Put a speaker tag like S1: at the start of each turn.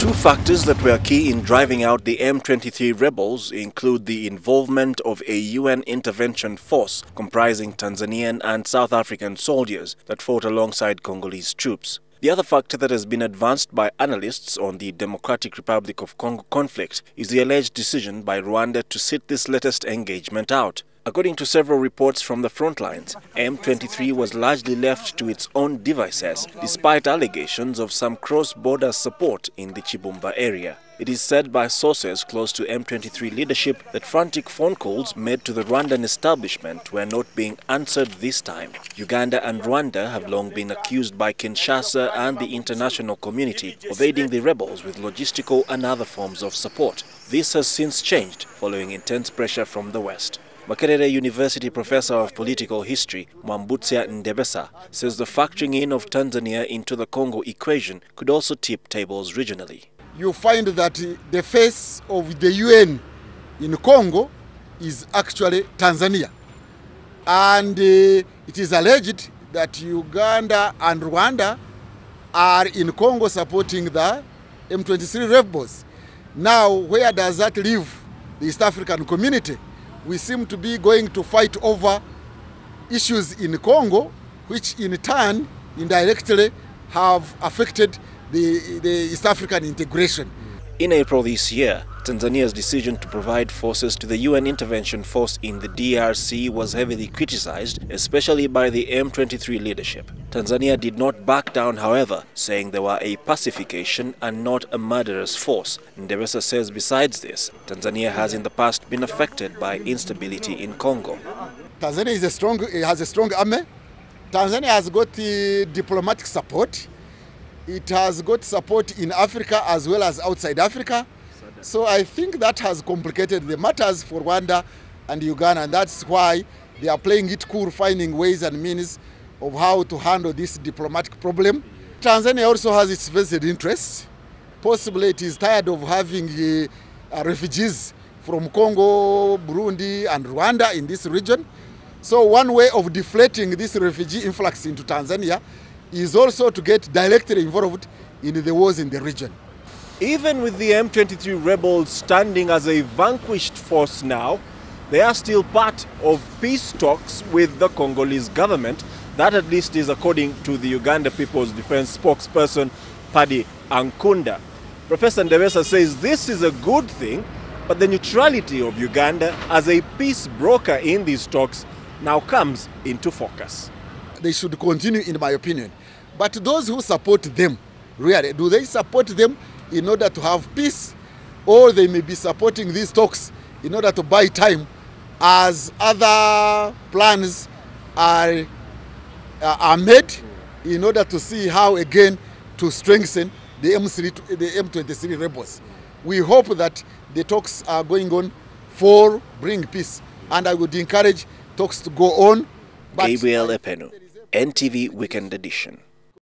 S1: Two factors that were key in driving out the M23 rebels include the involvement of a UN intervention force comprising Tanzanian and South African soldiers that fought alongside Congolese troops. The other factor that has been advanced by analysts on the Democratic Republic of Congo conflict is the alleged decision by Rwanda to sit this latest engagement out. According to several reports from the front lines, M23 was largely left to its own devices, despite allegations of some cross-border support in the Chibumba area. It is said by sources close to M23 leadership that frantic phone calls made to the Rwandan establishment were not being answered this time. Uganda and Rwanda have long been accused by Kinshasa and the international community of aiding the rebels with logistical and other forms of support. This has since changed following intense pressure from the West. Makerere University professor of political history, Mwambusya Ndebesa, says the factoring in of Tanzania into the Congo equation could also tip tables regionally.
S2: You find that the face of the UN in Congo is actually Tanzania. And it is alleged that Uganda and Rwanda are in Congo supporting the M23 rebels. Now, where does that leave the East African community? We seem to be going to fight over issues in Congo, which in turn, indirectly, have affected the East African integration.
S1: In April this year, Tanzania's decision to provide forces to the UN Intervention Force in the DRC was heavily criticized, especially by the M23 leadership. Tanzania did not back down, however, saying they were a pacification and not a murderous force. Ndebesa says besides this, Tanzania has in the past been affected by instability in Congo.
S2: Tanzania has a strong army. Tanzania has got diplomatic support. It has got support in Africa as well as outside Africa. So I think that has complicated the matters for Rwanda and Uganda, and that's why they are playing it cool, finding ways and means of how to handle this diplomatic problem. Tanzania also has its vested interests. Possibly it is tired of having refugees from Congo, Burundi and Rwanda in this region. So one way of deflating this refugee influx into Tanzania is also to get directly involved in the wars in the region.
S3: Even with the M23 rebels standing as a vanquished force now, they are still part of peace talks with the Congolese government. That at least is according to the Uganda People's Defense spokesperson, Paddy Ankunda. Professor Ndebesa says this is a good thing, but the neutrality of Uganda as a peace broker in these talks now comes into focus.
S2: They should continue, in my opinion. But those who support them, really, do they support them in order to have peace? Or they may be supporting these talks in order to buy time as other plans are made in order to see how, again, to strengthen the M23 rebels. We hope that the talks are going on for bring peace. And I would encourage talks to go on.
S1: Gabriel Epenu, NTV Weekend Edition.